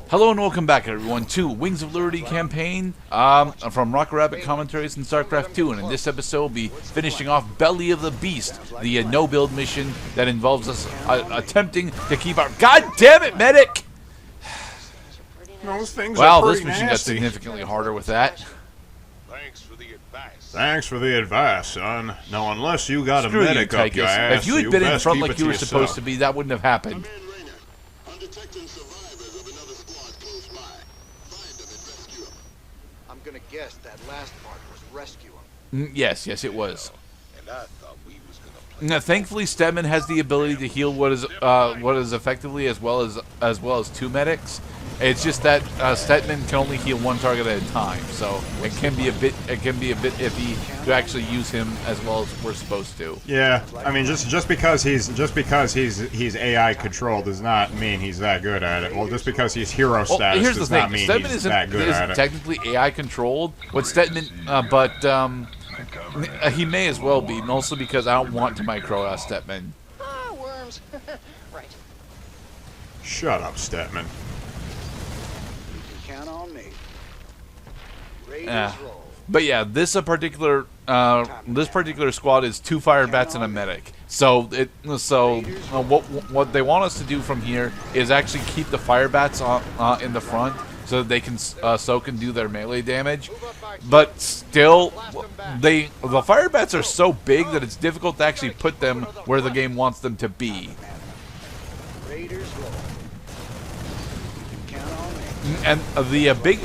Hello and welcome back, everyone, to Wings of Liberty campaign from Rocket Rabbit Commentaries in StarCraft 2. And in this episode, we'll be finishing off Belly of the Beast, the no-build mission that involves us attempting to keep our... God damn it, medic! Those things wow, are this mission got significantly harder with that. Thanks for the advice, son. Now, unless you got Screw a medic you, up your ass, if you had been in front like you were supposed to be, that wouldn't have happened. I'm detecting survivors of another squad close by. Find them and rescue them. I'm gonna guess that last part was rescue them. Yes, it was. And I thought we was gonna play. Now, thankfully, Stetmann has the ability to heal what is effectively as well as two medics. It's just that Stetmann can only heal one target at a time, so it can be a bit iffy to actually use him as well as we're supposed to. Yeah, I mean, just because he's AI controlled does not mean he's that good at it. Well, just because he's hero status does not mean he's that good at it. Technically AI controlled, but Stetmann, he may as well be, mostly because I don't want to micro Stetmann. Ah, worms. Right. Shut up, Stetmann. Count on me. But yeah, this particular squad is 2 fire bats and a medic. So what they want us to do from here is actually keep the fire bats in the front so that they can soak and do their melee damage. But still, the fire bats are so big that it's difficult to actually put them where the game wants them to be. And the big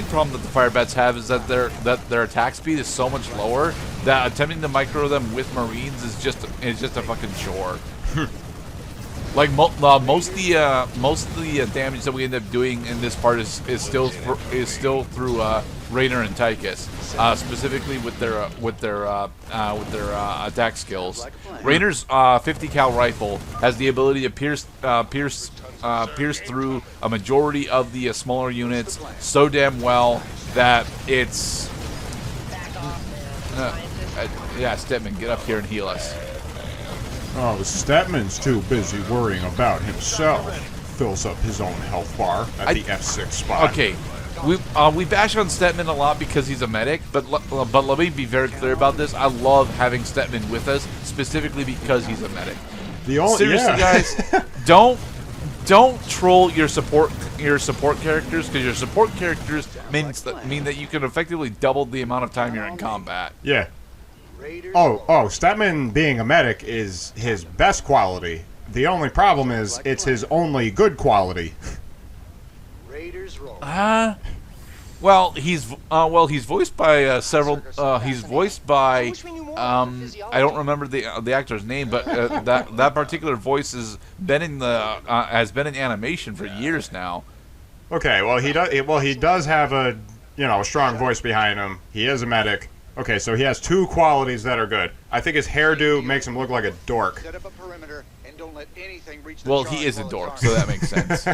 problem that the fire bats have is that their attack speed is so much lower that attempting to micro them with marines is just a fucking chore. Like most of the damage that we end up doing in this part is still through Raynor and Tychus, specifically with their attack skills. Raynor's 50 cal rifle has the ability to pierce through a majority of the smaller units so damn well that it's yeah, Stetmann, get up here and heal us. Oh, Stetmann's too busy worrying about himself. Fills up his own health bar at the F6 spot. Okay, we bash on Stetmann a lot because he's a medic, but let me be very clear about this. I love having Stetmann with us specifically because he's a medic. Seriously, guys, don't troll your support characters, because your support characters mean that you can effectively double the amount of time you're in combat. Yeah. Oh, Stetmann being a medic is his best quality. The only problem is it's his only good quality. Well, he's voiced by several. He's voiced by I don't remember the actor's name, but that particular voice has been in animation for years now. Okay, well he does have a strong voice behind him. He is a medic. Okay, so he has 2 qualities that are good. I think his hairdo makes him look like a dork. Well, he is a dork, so that makes sense.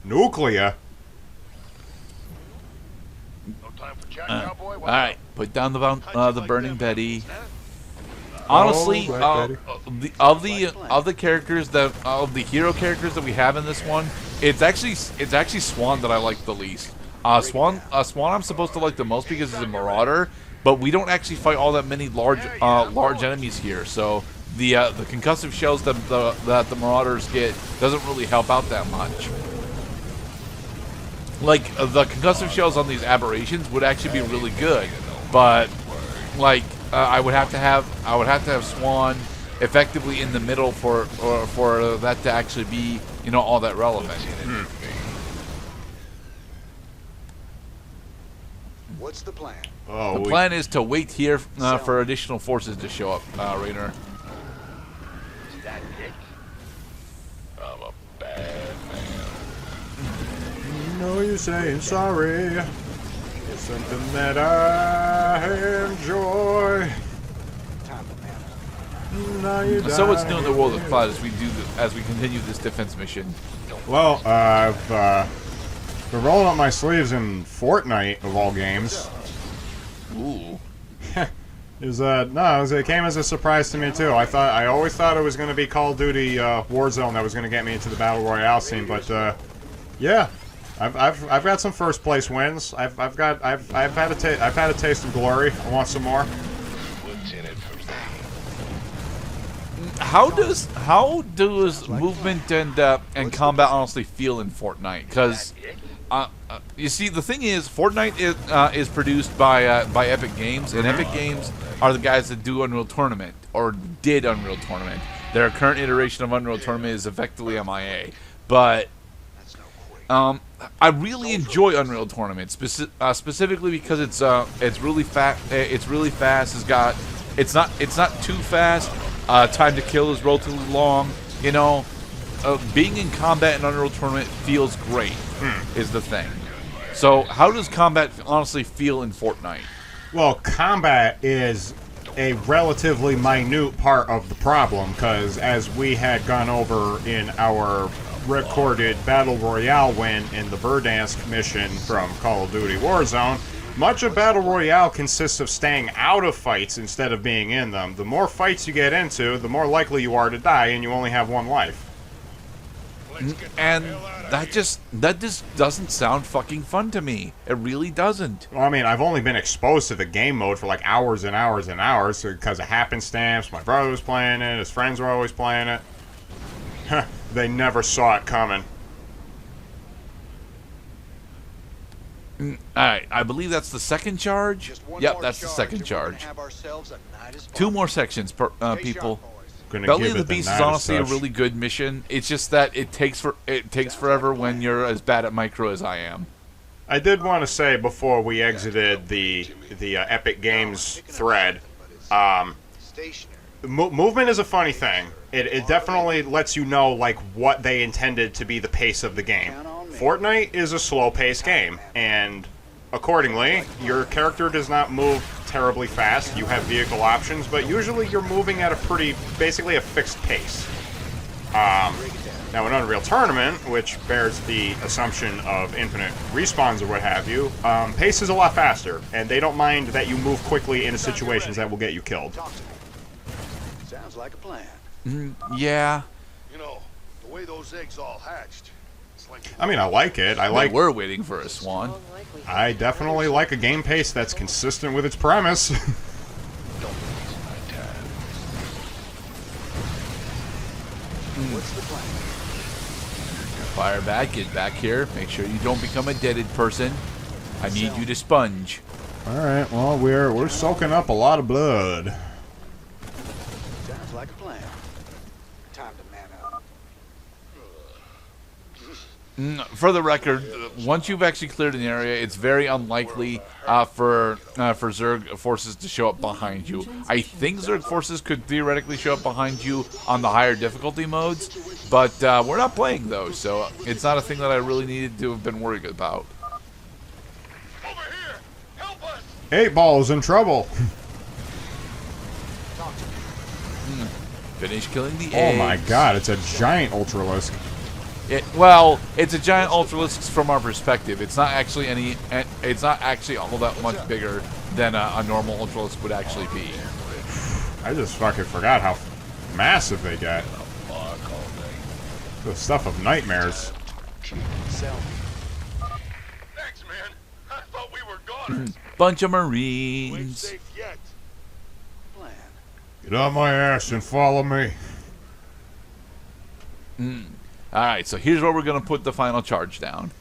Nuclear. Alright, put down the burning Betty. Honestly, of the characters of the hero characters that we have in this one, it's actually Swan that I like the least. Swan I'm supposed to like the most because he's a marauder, but we don't actually fight all that many large enemies here. So the concussive shells that the marauders get doesn't really help out that much. Like the concussive shells on these aberrations would actually be really good, but like I would have to have Swan effectively in the middle for that to actually be all that relevant. What's the plan? The plan is to wait here for additional forces to show up, Raynor. Is that it? I'm a bad man. You're saying sorry. It's something that I enjoy. So what's new in the world of Cloud as we continue this defense mission? Well, I've been rolling up my sleeves in Fortnite of all games. Ooh. It came as a surprise to me too. I always thought it was going to be Call of Duty Warzone that was going to get me into the battle royale scene, but yeah, I've got some first place wins. I've had a taste of glory. I want some more. How does movement and combat honestly feel in Fortnite? Because you see, the thing is, Fortnite is produced by Epic Games, and Epic Games are the guys that do Unreal Tournament, or did Unreal Tournament. Their current iteration of Unreal Tournament is effectively MIA, but I really enjoy Unreal Tournament specifically because it's really fast. It's really fast. It's not too fast. Time to kill is relatively long. You know, being in combat in Unreal Tournament feels great. Is the thing. So how does combat honestly feel in Fortnite? Well, combat is a relatively minute part of the problem, because as we had gone over in our recorded Battle Royale win in the Verdansk mission from Call of Duty Warzone, much of Battle Royale consists of staying out of fights instead of being in them. The more fights you get into, the more likely you are to die, and you only have one life. And that just doesn't sound fucking fun to me. It really doesn't. Well, I mean, I've only been exposed to the game mode for like hours and hours and hours because of happenstance. My brother was playing it, his friends were always playing it. They never saw it coming. Alright, I believe that's the second charge. Yep, that's the second charge. 2 more sections, people. Belly of the Beast is honestly a really good mission. It's just that it takes forever when you're as bad at micro as I am. I did want to say before we exited the Epic Games thread, movement is a funny thing. It definitely lets you know like what they intended to be the pace of the game. Fortnite is a slow-paced game, and accordingly, your character does not move terribly fast. You have vehicle options, but usually you're moving at basically a fixed pace. Now in Unreal Tournament, which bears the assumption of infinite respawns or what have you, pace is a lot faster, and they don't mind that you move quickly into situations that will get you killed. Sounds like a plan. Yeah. You know, the way those eggs all hatched. I mean, I like it. We're waiting for a swan. I definitely like a game pace that's consistent with its premise. What's the plan? Fire back, get back here. Make sure you don't become a deaded person. I need you to sponge. Alright, well, we're soaking up a lot of blood. Sounds like a plan. Time to man up. For the record, once you've actually cleared an area, it's very unlikely for Zerg forces to show up behind you. I think Zerg forces could theoretically show up behind you on the higher difficulty modes, but we're not playing those, so it's not a thing that I really needed to have been worried about. Over here! Help us! 8 Ball's in trouble. Finish killing the Oh eggs. my god, it's a giant Ultralisk. Well, it's a giant Ultralisk from our perspective. It's not actually it's not actually all that much bigger than a normal Ultralisk would actually be. I just fucking forgot how massive they get. The stuff of nightmares. Thanks, man. I thought we were goners. Bunch of We ain't Marines. safe yet. Plan. Get on my ass and follow me. Alright, so here's where we're going to put the final charge down.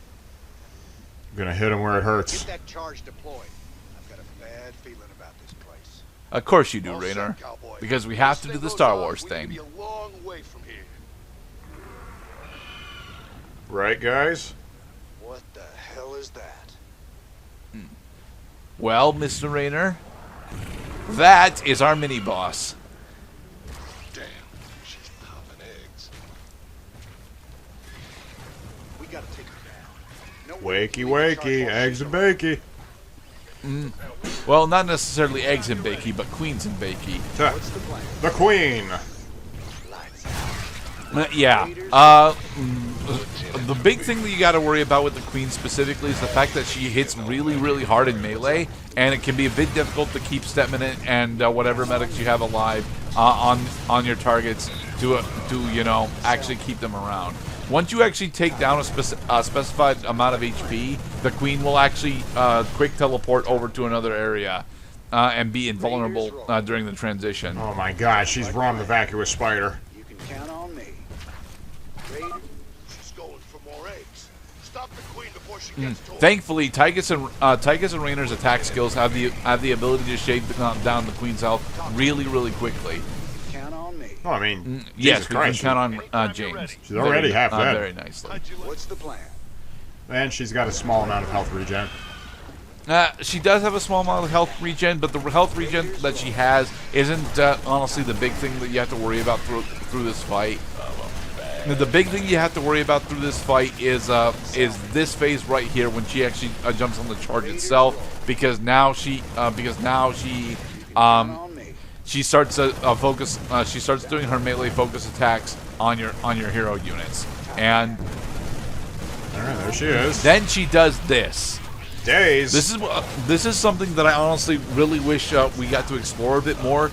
I'm gonna hit him where it hurts. Get that charge deployed. I've got a bad feeling about this place. Of course you do, All Raynor. set, cowboy. Because we have to This do the thing Star goes on, Wars we could thing. be a long way from here. Right, guys? What the hell is that? Well, Mr. Raynor, that is our mini-boss. Damn, she's popping eggs. We gotta take her down. No Wakey, wakey, eggs and bakey. Well, not necessarily eggs and bakey, but queens and bakey. What's the plan? The Queen. Lights out. Yeah. the big thing that you got to worry about with the Queen specifically is the fact that she hits really, really hard in melee, and it can be a bit difficult to keep Stetmann and whatever medics you have alive on your targets to you know, actually keep them around. Once you actually take down a specified amount of HP, the Queen will actually quick teleport over to another area and be invulnerable during the transition. Oh my god, she's Rom the Vacuous Spider. You can count on me. Raiders. She's going for more eggs. Stop the queen before she gets to her. Thankfully, Tychus and Rainer's attack skills have the ability to shave down the Queen's health really, really quickly. Count on me. Oh, I mean, Yes, Jesus we Christ. can count on James. She's already half dead. Very nicely. What's the plan? And she's got a small amount of health regen. She does have a small amount of health regen, but the health regen that she has isn't honestly the big thing that you have to worry about through this fight. The big thing you have to worry about through this fight is this phase right here when she actually jumps on the charge itself, because now she starts focus. She starts doing her melee focus attacks on your hero units, and All right, there she is. then she does this. Days. This is something that I honestly really wish we got to explore a bit more,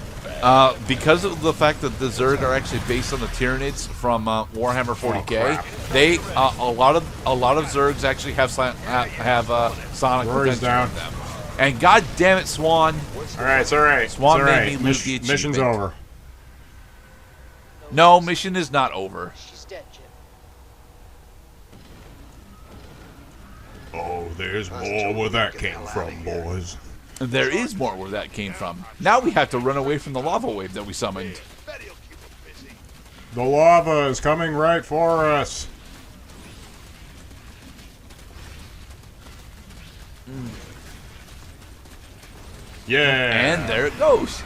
because of the fact that the Zerg are actually based on the Tyranids from Warhammer 40K. They a lot of Zergs actually have sonic Rory's potential down. in them. And god damn it, Swan! All right, it's all right. Swan it's all made right. me lose the Mission's achievement. over. No, mission is not over. She's dead, Jim. Oh, there's more where that came from, boys. There is more where that came from. Now we have to run away from the lava wave that we summoned. Betty'll keep him busy. The lava is coming right for us. Yeah. And there it goes.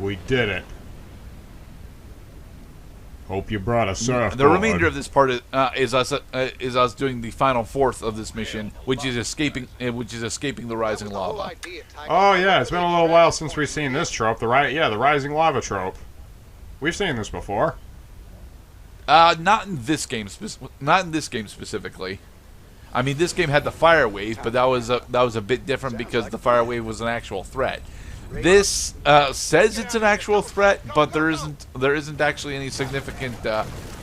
We did it. Hope you brought a surfboard. The remainder of this part is us doing the final fourth of this mission, which is escaping the rising lava. Oh yeah, it's been a little while since we've seen this trope. The rising lava trope. We've seen this before. Not in this game specifically. I mean, this game had the fire wave, but that was a bit different because the fire wave was an actual threat. This says it's an actual threat, but there isn't actually any significant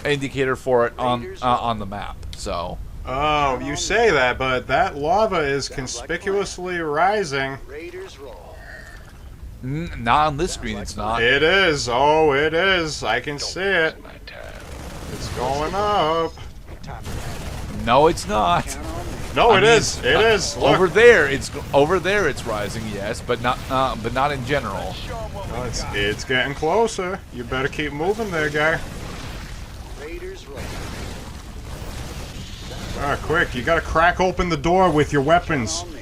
indicator for it on the map. So. Oh, you say that, but that lava is conspicuously rising. Raiders roll. Not on this screen, it's not. It is. Oh, it is. I can see it. It's going up. No, it's not. No, I it mean, is. It is. Look. Over there, it's rising, yes, but not in general. Oh, it's getting closer. You better keep moving there, guy. Raiders roll. Ah, quick! You gotta crack open the door with your weapons, On me.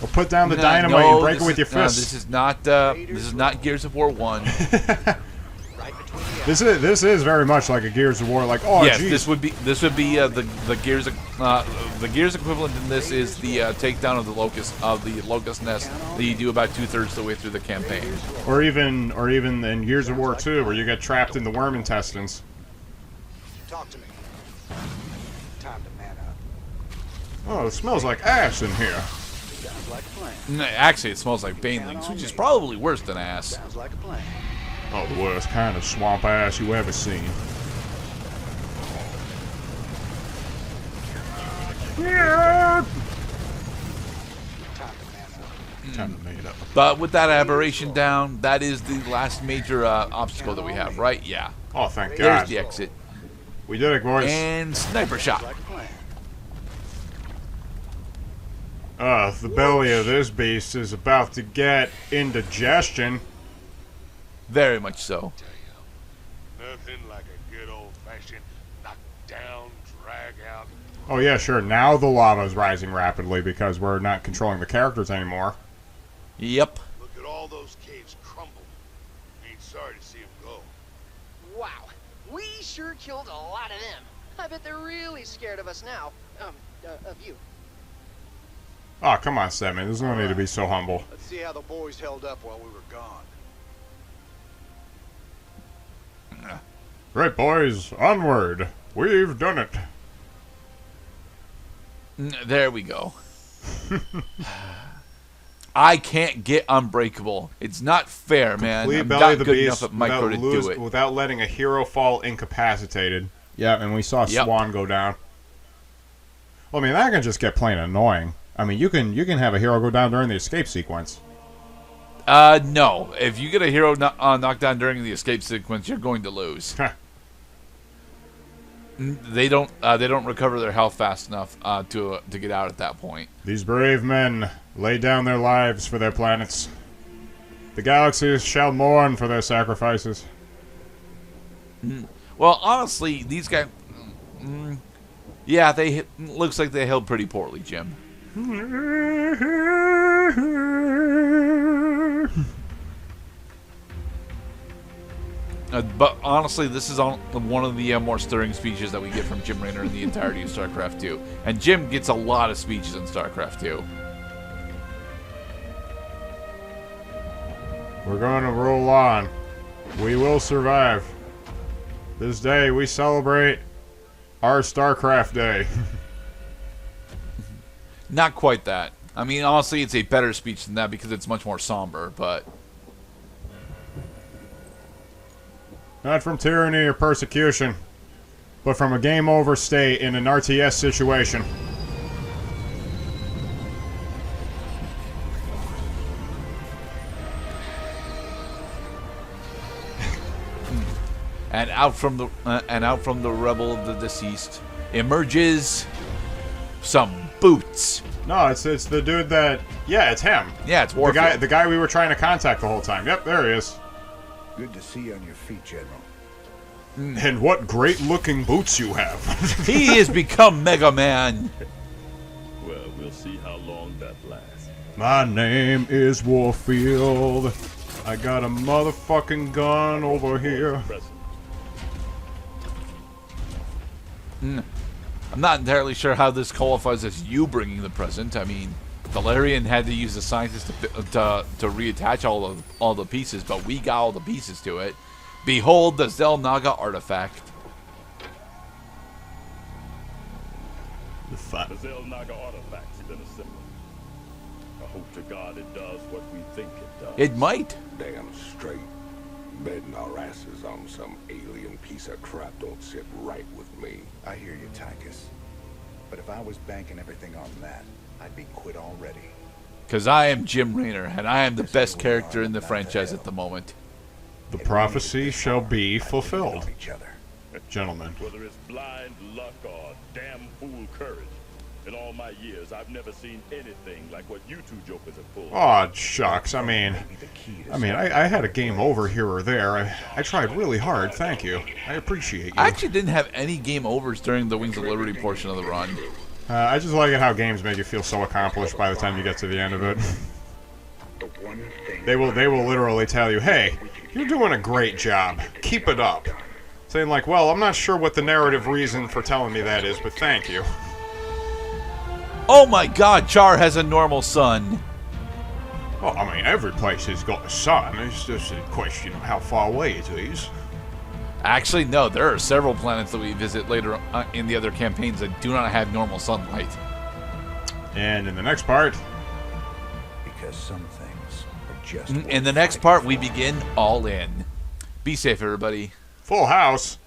or put down the dynamite No, and break it this with your is- no, fists. this is not Gears of War 1. Right between the This is very much like a Gears of War. Like, oh, Yes, geez. this would be the Gears the Gears equivalent in this is the takedown of the locust nest that you do about 2/3 of the way through the campaign. Or even in Gears of War 2, where you get trapped in the worm intestines. Talk to me. Time to man up. Oh, it smells like ash in here. Sounds like a plan. Actually, it smells like banelings, which is probably worse than ass. Sounds like a plan. Oh, the worst kind of swamp ass you ever seen. Yeah. Time to man up. Time to make it up. But with that aberration down, that is the last major obstacle that we have, right? Yeah. Oh, thank There's God. the exit. We did it, boys. And sniper shot. Like a plan. The belly of this beast is about to get indigestion. Very much so. Nothing like a good old-fashioned knock down, drag out. Oh yeah, sure. Now the lava is rising rapidly because we're not controlling the characters anymore. Yep. Look at all those caves crumble. Ain't sorry to see them go. Wow, we sure killed a lot of them. I bet they're really scared of us now. Of you. Oh, come on, Stetmann. There's no need to be so humble. Let's see how the boys held up while we were gone. Right, boys. Onward. We've done it. There we go. I can't get unbreakable. It's not fair, man. Complete I'm Belly not of the good Beast enough at micro to do it. without letting a hero fall incapacitated. Yeah, and we saw Swan go down. Well, I mean, that can just get plain annoying. I mean, you can have a hero go down during the escape sequence. No. If you get a hero knocked down during the escape sequence, you're going to lose. They don't recover their health fast enough to get out at that point. These brave men lay down their lives for their planets. The galaxies shall mourn for their sacrifices. Well, honestly, these guys... yeah, looks like they held pretty poorly, Jim. But honestly, this is one of the more stirring speeches that we get from Jim Raynor in the entirety of StarCraft 2. And Jim gets a lot of speeches in StarCraft 2. We're going to roll on. We will survive. This day we celebrate our StarCraft Day. Not quite that. I mean, honestly, it's a better speech than that because it's much more somber, but... Not from tyranny or persecution, but from a game over state in an RTS situation. And out from the rebel of the deceased emerges some boots. No, it's the dude that... Yeah, it's him. Yeah, it's Warfield. The guy we were trying to contact the whole time. Yep, there he is. Good to see you on your feet, General. And what great-looking boots you have. He has become Mega Man. Well, we'll see how long that lasts. My name is Warfield. I got a motherfucking gun over here. I'm not entirely sure how this qualifies as you bringing the present. I mean, Valerian had to use the scientists to reattach all the pieces, but we got all the pieces to it. Behold the Zelnaga artifact. The Zelnaga artifact's been assembled. I hope to God it does what we think it does. It might. Damn straight. Betting our asses on some alien piece of crap don't sit right with me. I hear you, Tychus. But if I was banking everything on that, I'd be quit already. Because I am Jim Raynor, and I am the best character in the franchise at the moment. The prophecy shall be fulfilled. Gentlemen. Whether it's blind luck or damn fool courage, in all my years, I've never seen anything like what you two jokers have pulled. Aw, shucks. I mean, I had a game over here or there. I tried really hard. Thank you. I appreciate you. I actually didn't have any game overs during the Wings of Liberty portion of the run. I just like it how games make you feel so accomplished by the time you get to the end of it. They will literally tell you, hey, you're doing a great job. Keep it up. Saying like, well, I'm not sure what the narrative reason for telling me that is, but thank you. Oh my god, Char has a normal sun. Well, I mean, every place has got a sun. It's just a question of how far away it is. Actually, no, there are several planets that we visit later in the other campaigns that do not have normal sunlight. And in the next part... Because some things are just... In the next part, we begin all in. Be safe, everybody. Full house.